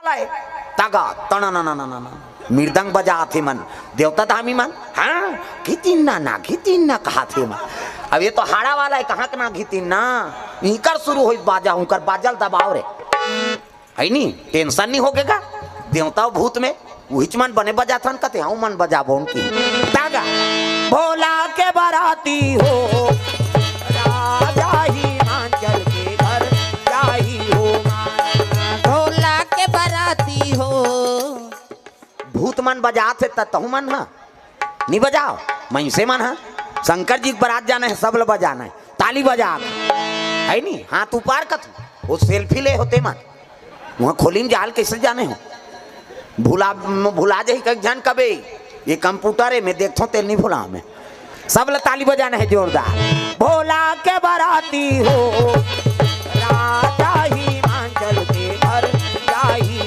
गए तागा तना ना ना ना ना मृदंग बजा थे मन देवता धामी मन हाँ घितिन ना घितिन ना कहा थे मन। अब ये तो हाड़ा वाला है कहाँ ना घितिन ना इनकर शुरू हो बाजा उनकर बाजल दबाव रे है नी टेंशन नहीं होगेगा देवता भूत में वही मन बने बजा था कहते हाँ मन बजा बो उनकी तागा भोला के बाराती हो राजा ही आंचल के घर जाही हो भोला के बाराती हो भूत मन बजाते तहु मन हा नहीं बजाओ मैं से मन हा शंकर जी के बारात जाना है सब लोग बजाना है ताली बजा है नी हाथ ऊपर कत वो सेल्फी ले होते मन वहाँ खोली में जाल कैसे जाने हो भुला जाही कई जन कबे ये कंप्यूटर है मैं देखता हूँ तेल नहीं भुला मैं सब लोग ताली बजाना है जोरदार भोला के बाराती हो रात